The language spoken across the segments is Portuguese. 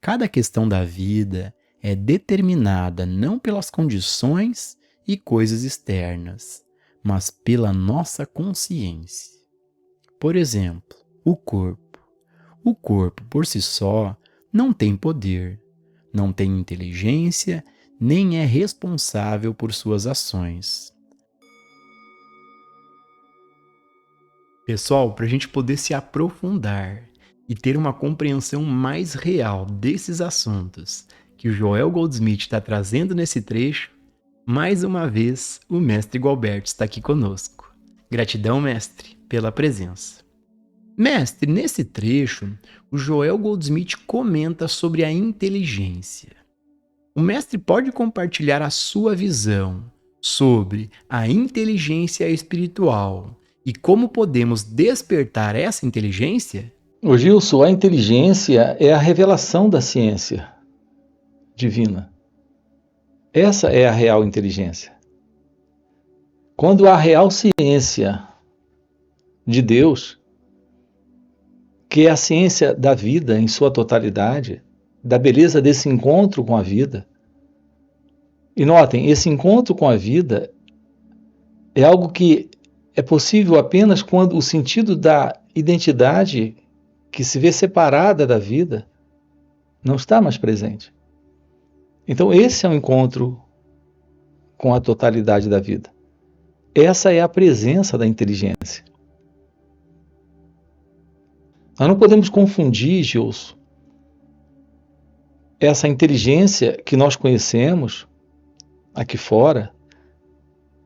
Cada questão da vida é determinada não pelas condições e coisas externas, mas pela nossa consciência. Por exemplo, o corpo. O corpo, por si só, não tem poder, não tem inteligência, nem é responsável por suas ações. Pessoal, para a gente poder se aprofundar e ter uma compreensão mais real desses assuntos que o Joel Goldsmith está trazendo nesse trecho, mais uma vez o mestre Gualberto está aqui conosco. Gratidão, mestre, pela presença. Mestre, nesse trecho, o Joel Goldsmith comenta sobre a inteligência. O mestre pode compartilhar a sua visão sobre a inteligência espiritual e como podemos despertar essa inteligência? Ô Gilson, a inteligência é a revelação da ciência divina. Essa é a real inteligência. Quando a real ciência de Deus, que é a ciência da vida em sua totalidade, da beleza desse encontro com a vida. E notem, esse encontro com a vida é algo que é possível apenas quando o sentido da identidade que se vê separada da vida não está mais presente. Então esse é o encontro com a totalidade da vida. Essa é a presença da inteligência. Nós não podemos confundir, Gilson, essa inteligência que nós conhecemos aqui fora.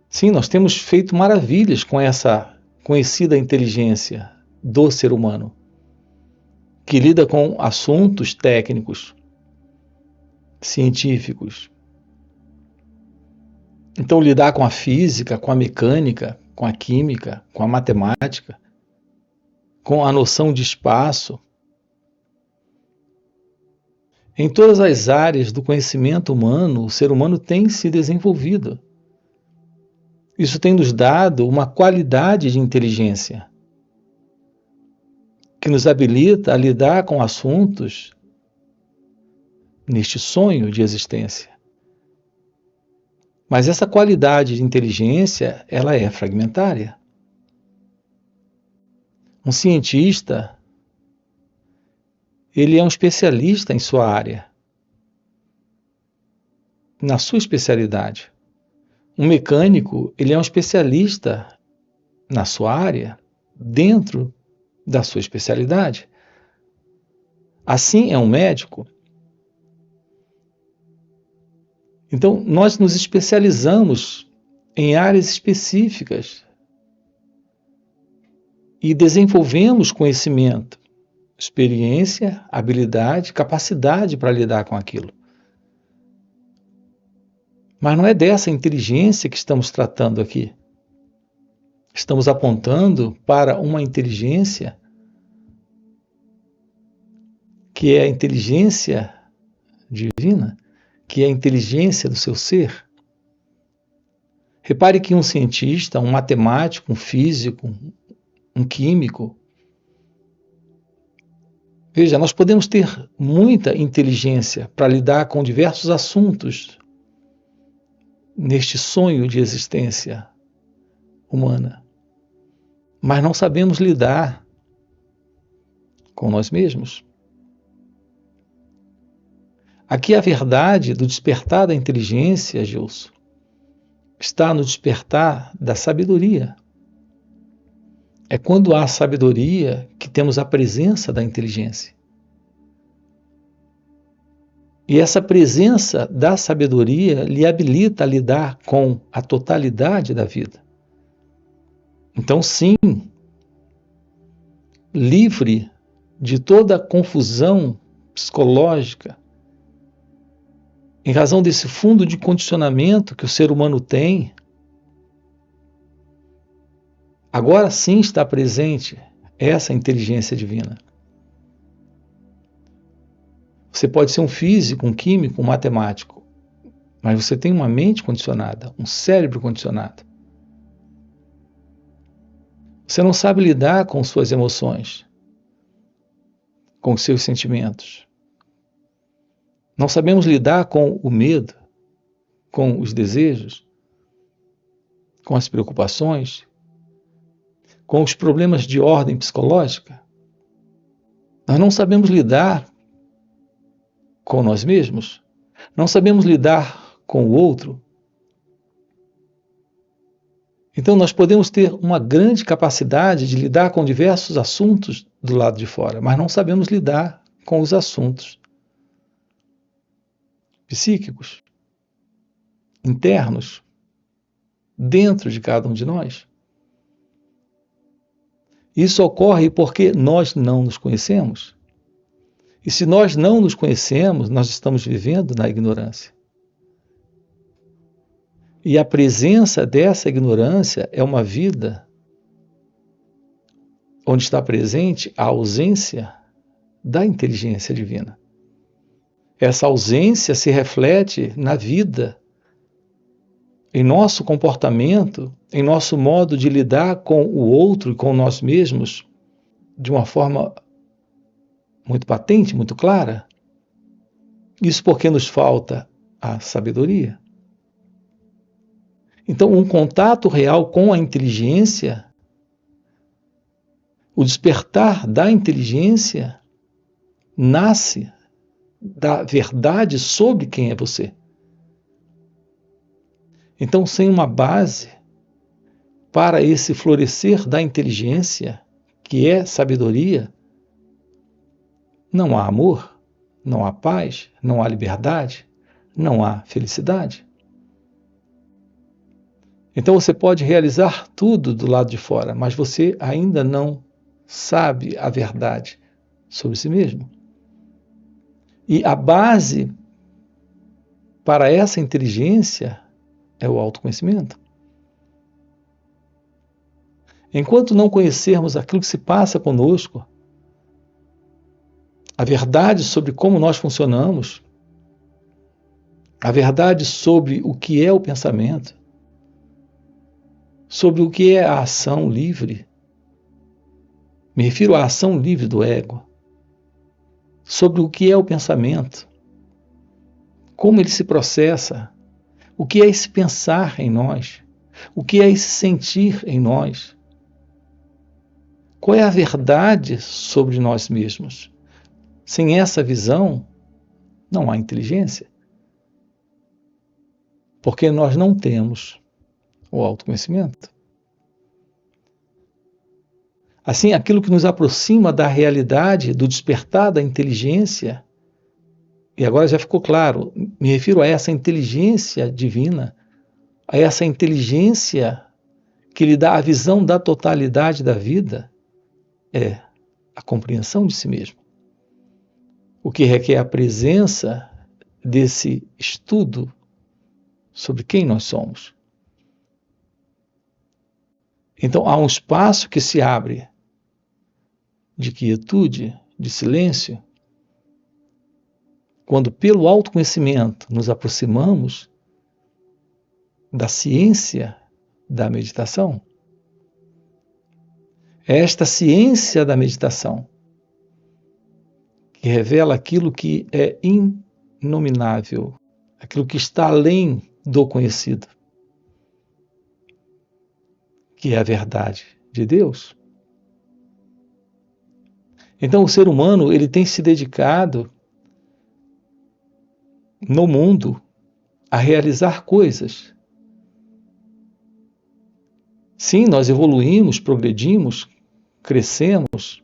Sim, nós temos feito maravilhas com essa conhecida inteligência do ser humano, que lida com assuntos técnicos, científicos. Então, lidar com a física, com a mecânica, com a química, com a matemática, com a noção de espaço. Em todas as áreas do conhecimento humano, o ser humano tem se desenvolvido. Isso tem nos dado uma qualidade de inteligência que nos habilita a lidar com assuntos neste sonho de existência. Mas essa qualidade de inteligência, ela é fragmentária. Um cientista, ele é um especialista em sua área, na sua especialidade. Um mecânico, ele é um especialista na sua área, dentro da sua especialidade. Assim é um médico. Então, nós nos especializamos em áreas específicas e desenvolvemos conhecimento, experiência, habilidade, capacidade para lidar com aquilo. Mas não é dessa inteligência que estamos tratando aqui. Estamos apontando para uma inteligência que é a inteligência divina, que é a inteligência do seu ser. Repare que um cientista, um matemático, um físico, um químico, veja, nós podemos ter muita inteligência para lidar com diversos assuntos neste sonho de existência humana, mas não sabemos lidar com nós mesmos. Aqui a verdade do despertar da inteligência, Gilson, está no despertar da sabedoria. É quando há sabedoria que temos a presença da inteligência. E essa presença da sabedoria lhe habilita a lidar com a totalidade da vida. Então, sim, livre de toda a confusão psicológica, em razão desse fundo de condicionamento que o ser humano tem, agora sim está presente essa inteligência divina. Você pode ser um físico, um químico, um matemático, mas você tem uma mente condicionada, um cérebro condicionado. Você não sabe lidar com suas emoções, com seus sentimentos. Não sabemos lidar com o medo, com os desejos, com as preocupações, com os problemas de ordem psicológica. Nós não sabemos lidar com nós mesmos, não sabemos lidar com o outro. Então nós podemos ter uma grande capacidade de lidar com diversos assuntos do lado de fora, mas não sabemos lidar com os assuntos psíquicos, internos, dentro de cada um de nós. Isso ocorre porque nós não nos conhecemos. E se nós não nos conhecemos, nós estamos vivendo na ignorância. E a presença dessa ignorância é uma vida onde está presente a ausência da inteligência divina. Essa ausência se reflete na vida, em nosso comportamento, em nosso modo de lidar com o outro e com nós mesmos de uma forma muito patente, muito clara. Isso porque nos falta a sabedoria. Então, um contato real com a inteligência, o despertar da inteligência, nasce da verdade sobre quem é você. Então, sem uma base para esse florescer da inteligência, que é sabedoria, não há amor, não há paz, não há liberdade, não há felicidade. Então você pode realizar tudo do lado de fora, mas você ainda não sabe a verdade sobre si mesmo. E a base para essa inteligência é o autoconhecimento. Enquanto não conhecermos aquilo que se passa conosco, a verdade sobre como nós funcionamos, a verdade sobre o que é o pensamento, sobre o que é a ação livre, me refiro à ação livre do ego, sobre o que é o pensamento, como ele se processa, o que é esse pensar em nós, o que é esse sentir em nós, qual é a verdade sobre nós mesmos. Sem essa visão, não há inteligência, porque nós não temos o autoconhecimento. Assim, aquilo que nos aproxima da realidade, do despertar da inteligência, e agora já ficou claro, me refiro a essa inteligência divina, a essa inteligência que lhe dá a visão da totalidade da vida, é a compreensão de si mesmo. O que requer a presença desse estudo sobre quem nós somos. Então há um espaço que se abre de quietude, de silêncio, quando pelo autoconhecimento nos aproximamos da ciência da meditação. É esta ciência da meditação que revela aquilo que é inominável, aquilo que está além do conhecido, que é a verdade de Deus. Então o ser humano ele tem se dedicado no mundo a realizar coisas. Sim, nós evoluímos, progredimos, crescemos.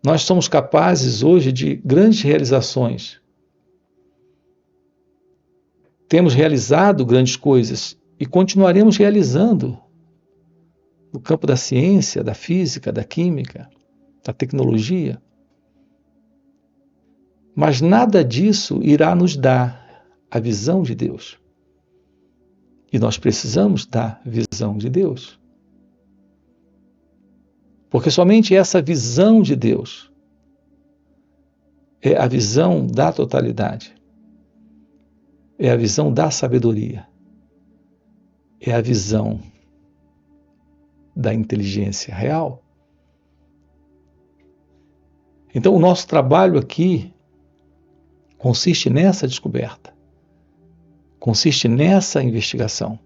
Nós somos capazes hoje de grandes realizações. Temos realizado grandes coisas e continuaremos realizando no campo da ciência, da física, da química, da tecnologia. Mas nada disso irá nos dar a visão de Deus. E nós precisamos da visão de Deus. Porque somente essa visão de Deus é a visão da totalidade. É a visão da sabedoria. É a visão da inteligência real. Então, o nosso trabalho aqui consiste nessa descoberta, consiste nessa investigação,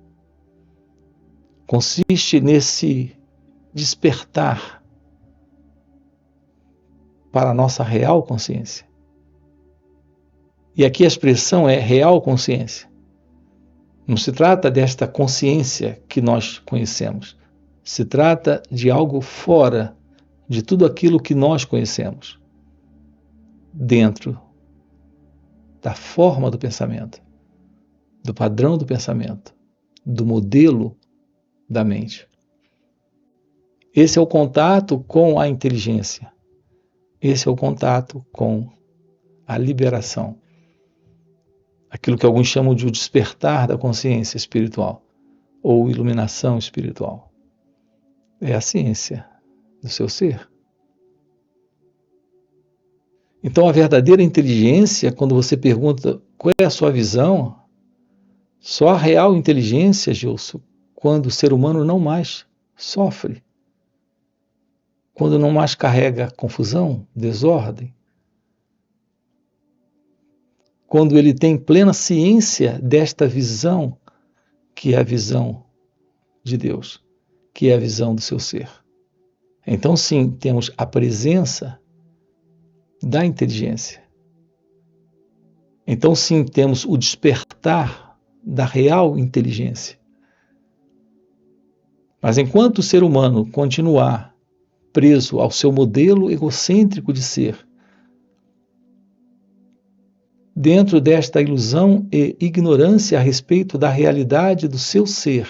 consiste nesse despertar para a nossa real consciência. E aqui a expressão é real consciência. Não se trata desta consciência que nós conhecemos. Se trata de algo fora de tudo aquilo que nós conhecemos, dentro da forma do pensamento, do padrão do pensamento, do modelo da mente. Esse é o contato com a inteligência. Esse é o contato com a liberação. Aquilo que alguns chamam de o despertar da consciência espiritual ou iluminação espiritual. É a ciência do seu ser. Então, a verdadeira inteligência, quando você pergunta qual é a sua visão, só a real inteligência, Gilson, quando o ser humano não mais sofre, quando não mais carrega confusão, desordem, quando ele tem plena ciência desta visão, que é a visão de Deus, que é a visão do seu ser. Então, sim, temos a presença da inteligência. Então, sim, temos o despertar da real inteligência. Mas enquanto o ser humano continuar preso ao seu modelo egocêntrico de ser, dentro desta ilusão e ignorância a respeito da realidade do seu ser,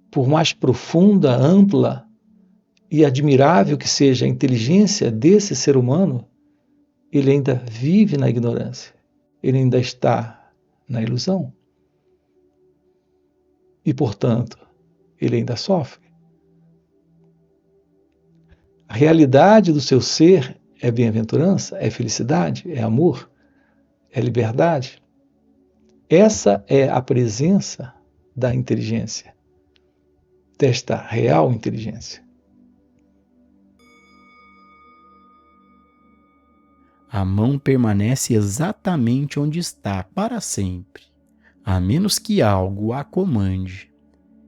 por mais profunda, ampla e admirável que seja a inteligência desse ser humano, ele ainda vive na ignorância, ele ainda está na ilusão. E, portanto, ele ainda sofre. A realidade do seu ser é bem-aventurança, é felicidade, é amor, é liberdade. Essa é a presença da inteligência, desta real inteligência. A mão permanece exatamente onde está para sempre, a menos que algo a comande.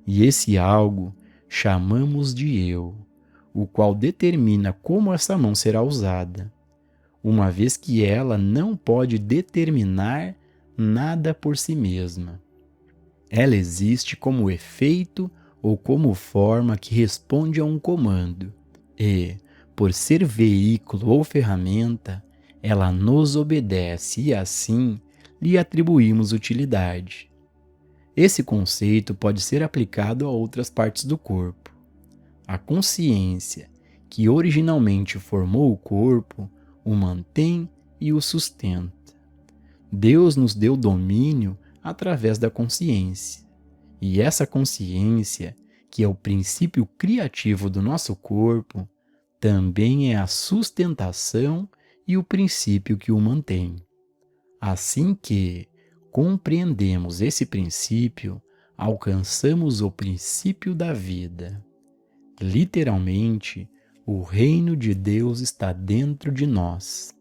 E esse algo chamamos de eu, o qual determina como essa mão será usada, uma vez que ela não pode determinar nada por si mesma. Ela existe como efeito ou como forma que responde a um comando, e, por ser veículo ou ferramenta, ela nos obedece e assim lhe atribuímos utilidade. Esse conceito pode ser aplicado a outras partes do corpo. A consciência, que originalmente formou o corpo, o mantém e o sustenta. Deus nos deu domínio através da consciência. E essa consciência, que é o princípio criativo do nosso corpo, também é a sustentação e o princípio que o mantém. Assim que compreendemos esse princípio, alcançamos o princípio da vida. Literalmente, o reino de Deus está dentro de nós.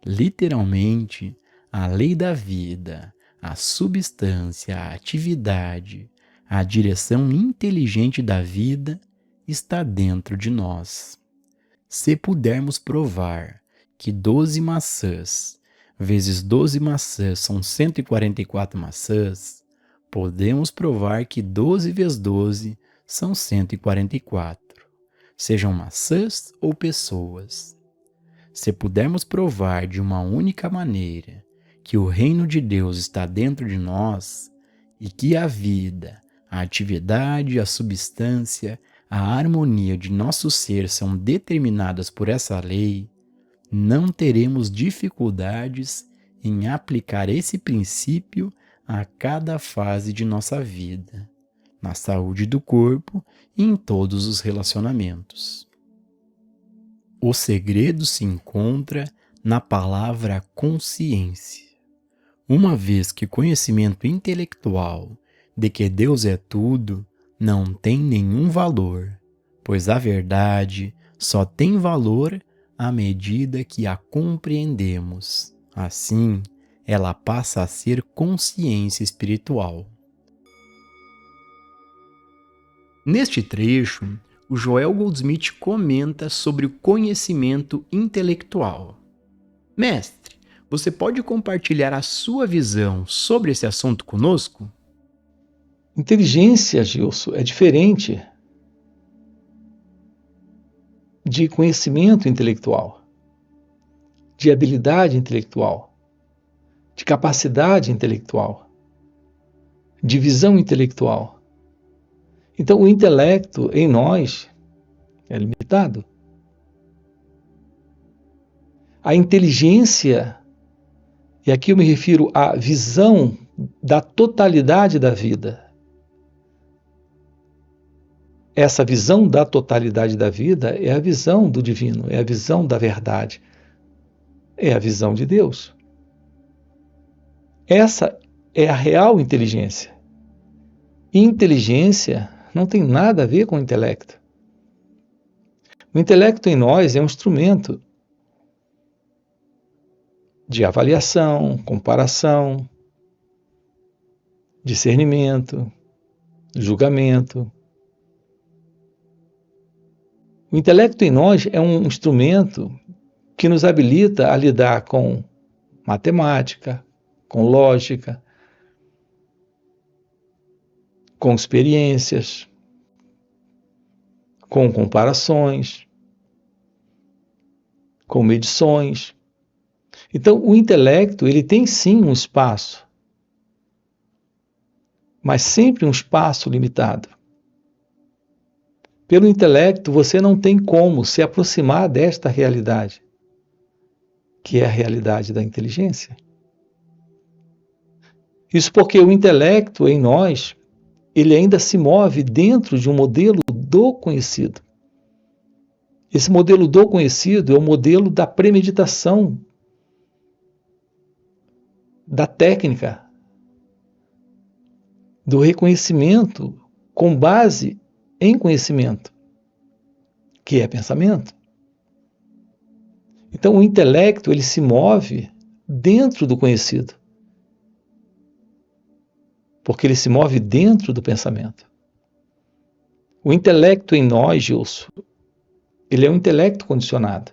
Literalmente, a lei da vida, a substância, a atividade, a direção inteligente da vida está dentro de nós. Se pudermos provar que 12 maçãs vezes 12 maçãs são 144 maçãs, podemos provar que 12 vezes 12 são 144, sejam maçãs ou pessoas. Se pudermos provar de uma única maneira que o reino de Deus está dentro de nós e que a vida, a atividade, a substância, a harmonia de nosso ser são determinadas por essa lei, não teremos dificuldades em aplicar esse princípio a cada fase de nossa vida, na saúde do corpo e em todos os relacionamentos. O segredo se encontra na palavra consciência. Uma vez que conhecimento intelectual de que Deus é tudo não tem nenhum valor, pois a verdade só tem valor à medida que a compreendemos. Assim, ela passa a ser consciência espiritual. Neste trecho, o Joel Goldsmith comenta sobre o conhecimento intelectual. Mestre, você pode compartilhar a sua visão sobre esse assunto conosco? Inteligência, Gilson, é diferente de conhecimento intelectual, de habilidade intelectual, de capacidade intelectual, de visão intelectual. Então, o intelecto em nós é limitado. A inteligência, e aqui eu me refiro à visão da totalidade da vida. Essa visão da totalidade da vida é a visão do divino, é a visão da verdade, é a visão de Deus. Essa é a real inteligência. Inteligência não tem nada a ver com o intelecto. O intelecto em nós é um instrumento de avaliação, comparação, discernimento, julgamento. O intelecto em nós é um instrumento que nos habilita a lidar com matemática, com lógica, com experiências, com comparações, com medições. Então, o intelecto, ele tem sim um espaço, mas sempre um espaço limitado. Pelo intelecto, você não tem como se aproximar desta realidade, que é a realidade da inteligência. Isso porque o intelecto em nós, ele ainda se move dentro de um modelo do conhecido. Esse modelo do conhecido é o modelo da premeditação, da técnica, do reconhecimento com base em conhecimento, que é pensamento. Então, o intelecto, ele se move dentro do conhecido, porque ele se move dentro do pensamento. O intelecto em nós, Gilson, ele é um intelecto condicionado.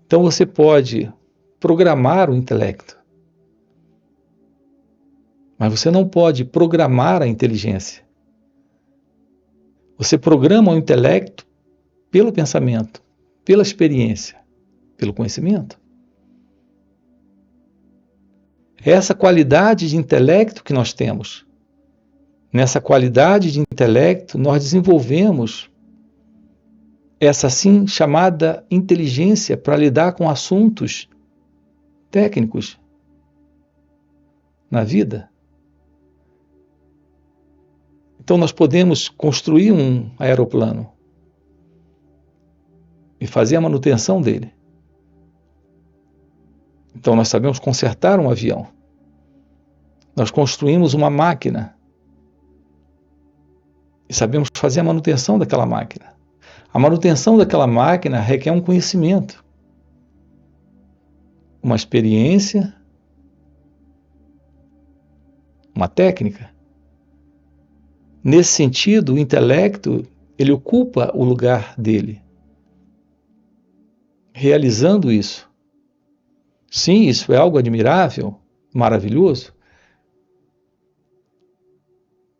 Então, você pode programar o intelecto, mas você não pode programar a inteligência. Você programa o intelecto pelo pensamento, pela experiência, pelo conhecimento. Essa qualidade de intelecto que nós temos, nessa qualidade de intelecto, nós desenvolvemos essa assim chamada inteligência para lidar com assuntos técnicos na vida. Então nós podemos construir um aeroplano e fazer a manutenção dele. Então nós sabemos consertar um avião. Nós construímos uma máquina e sabemos fazer a manutenção daquela máquina. A manutenção daquela máquina requer um conhecimento, uma experiência, uma técnica. Nesse sentido, o intelecto, ele ocupa o lugar dele, realizando isso. Sim, isso é algo admirável, maravilhoso,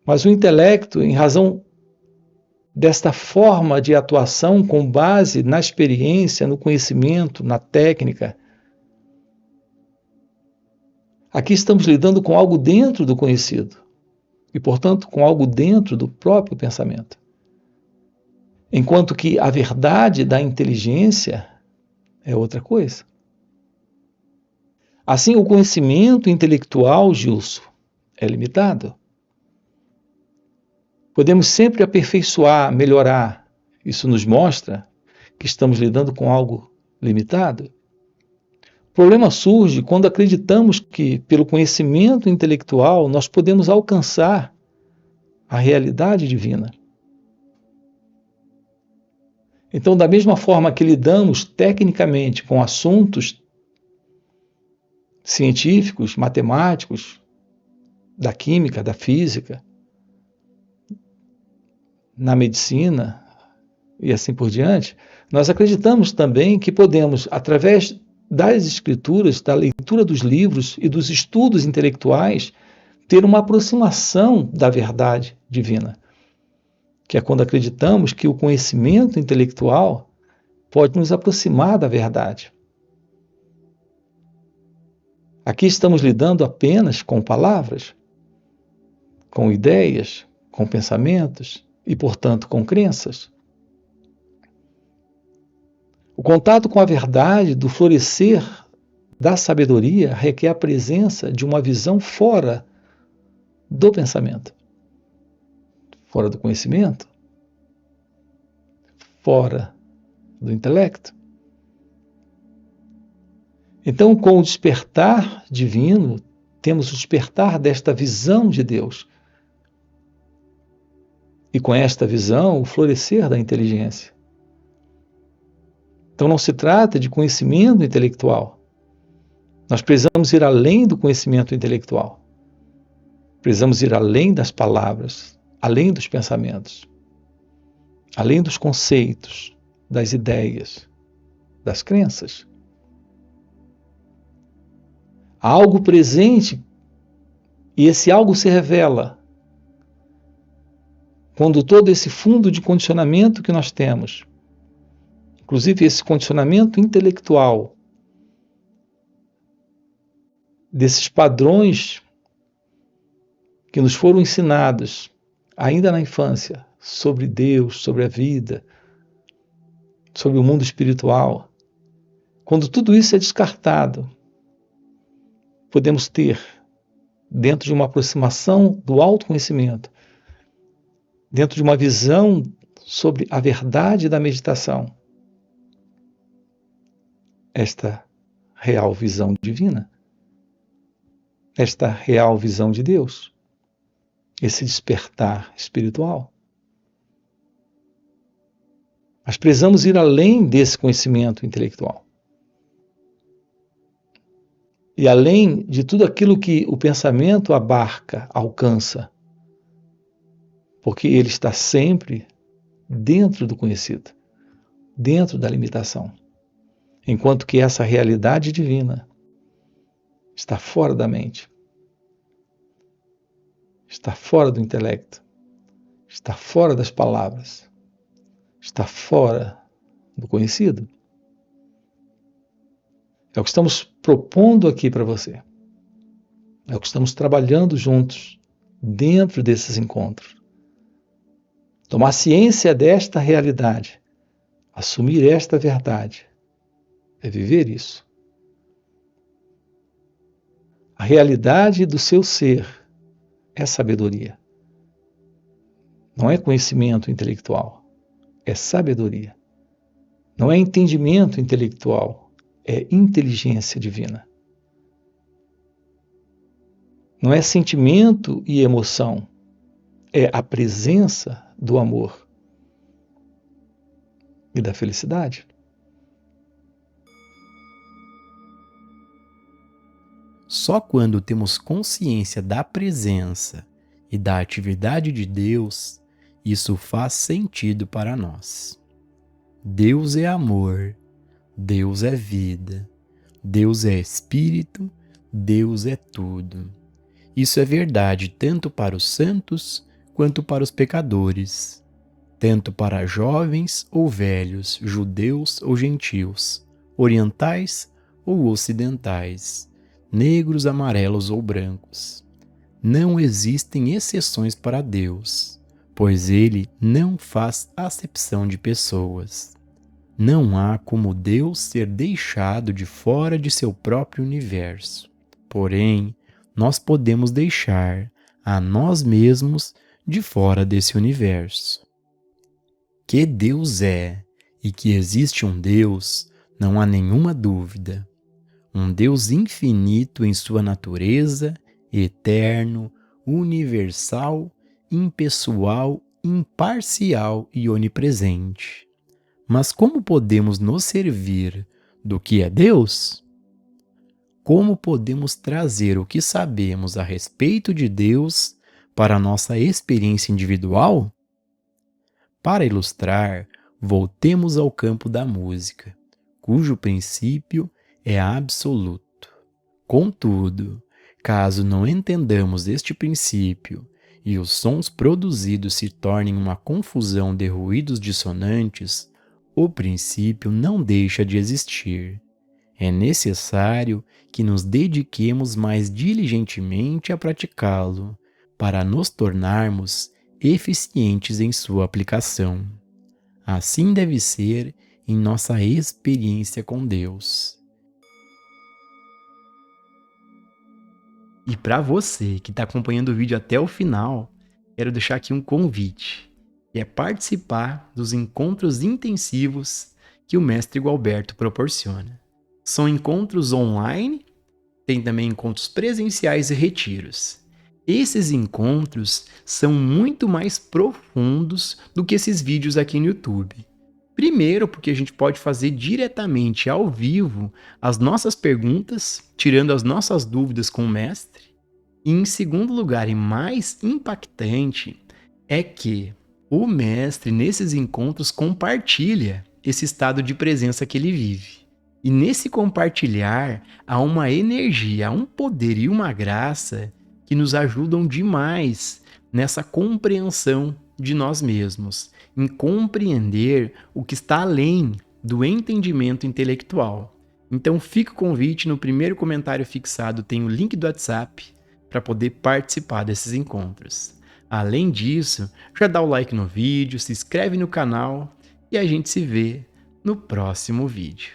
mas o intelecto, em razão desta forma de atuação com base na experiência, no conhecimento, na técnica, aqui estamos lidando com algo dentro do conhecido e, portanto, com algo dentro do próprio pensamento. Enquanto que a verdade da inteligência é outra coisa. Assim, o conhecimento intelectual, Gilson, é limitado. Podemos sempre aperfeiçoar, melhorar. Isso nos mostra que estamos lidando com algo limitado. O problema surge quando acreditamos que, pelo conhecimento intelectual, nós podemos alcançar a realidade divina. Então, da mesma forma que lidamos tecnicamente com assuntos científicos, matemáticos, da química, da física, na medicina e assim por diante, nós acreditamos também que podemos, através das escrituras, da leitura dos livros e dos estudos intelectuais, ter uma aproximação da verdade divina, que é quando acreditamos que o conhecimento intelectual pode nos aproximar da verdade. Aqui estamos lidando apenas com palavras, com ideias, com pensamentos e, portanto, com crenças. O contato com a verdade do florescer da sabedoria requer a presença de uma visão fora do pensamento, fora do conhecimento, fora do intelecto. Então, com o despertar divino, temos o despertar desta visão de Deus. E com esta visão, o florescer da inteligência. Então, não se trata de conhecimento intelectual. Nós precisamos ir além do conhecimento intelectual. Precisamos ir além das palavras, além dos pensamentos, além dos conceitos, das ideias, das crenças. Há algo presente e esse algo se revela quando todo esse fundo de condicionamento que nós temos, inclusive esse condicionamento intelectual, desses padrões que nos foram ensinados ainda na infância sobre Deus, sobre a vida, sobre o mundo espiritual, quando tudo isso é descartado, podemos ter, dentro de uma aproximação do autoconhecimento, dentro de uma visão sobre a verdade da meditação, esta real visão divina, esta real visão de Deus, esse despertar espiritual. Mas precisamos ir além desse conhecimento intelectual. E além de tudo aquilo que o pensamento abarca, alcança, porque ele está sempre dentro do conhecido, dentro da limitação, enquanto que essa realidade divina está fora da mente, está fora do intelecto, está fora das palavras, está fora do conhecido. É o que estamos propondo aqui para você. É o que estamos trabalhando juntos dentro desses encontros. Tomar ciência desta realidade, assumir esta verdade, é viver isso. A realidade do seu ser é sabedoria. Não é conhecimento intelectual, é sabedoria. Não é entendimento intelectual, é inteligência divina. Não é sentimento e emoção, é a presença do amor e da felicidade. Só quando temos consciência da presença e da atividade de Deus, isso faz sentido para nós. Deus é amor, Deus é vida, Deus é espírito, Deus é tudo. Isso é verdade tanto para os santos quanto para os pecadores, tanto para jovens ou velhos, judeus ou gentios, orientais ou ocidentais, negros, amarelos ou brancos. Não existem exceções para Deus, pois Ele não faz acepção de pessoas. Não há como Deus ser deixado de fora de seu próprio universo. Porém, nós podemos deixar a nós mesmos de fora desse universo. Que Deus é e que existe um Deus, não há nenhuma dúvida. Um Deus infinito em sua natureza, eterno, universal, impessoal, imparcial e onipresente. Mas como podemos nos servir do que é Deus? Como podemos trazer o que sabemos a respeito de Deus para a nossa experiência individual? Para ilustrar, voltemos ao campo da música, cujo princípio é absoluto. Contudo, caso não entendamos este princípio e os sons produzidos se tornem uma confusão de ruídos dissonantes, o princípio não deixa de existir. É necessário que nos dediquemos mais diligentemente a praticá-lo, para nos tornarmos eficientes em sua aplicação. Assim deve ser em nossa experiência com Deus. E para você que está acompanhando o vídeo até o final, quero deixar aqui um convite, que é participar dos encontros intensivos que o Mestre Gualberto proporciona. São encontros online, tem também encontros presenciais e retiros. Esses encontros são muito mais profundos do que esses vídeos aqui no YouTube. Primeiro, porque a gente pode fazer diretamente ao vivo as nossas perguntas, tirando as nossas dúvidas com o mestre. E em segundo lugar, e mais impactante, é que o mestre, nesses encontros, compartilha esse estado de presença que ele vive. E nesse compartilhar, há uma energia, há um poder e uma graça que nos ajudam demais nessa compreensão de nós mesmos, em compreender o que está além do entendimento intelectual. Então fica o convite, no primeiro comentário fixado tem o link do WhatsApp para poder participar desses encontros. Além disso, já dá o like no vídeo, se inscreve no canal e a gente se vê no próximo vídeo.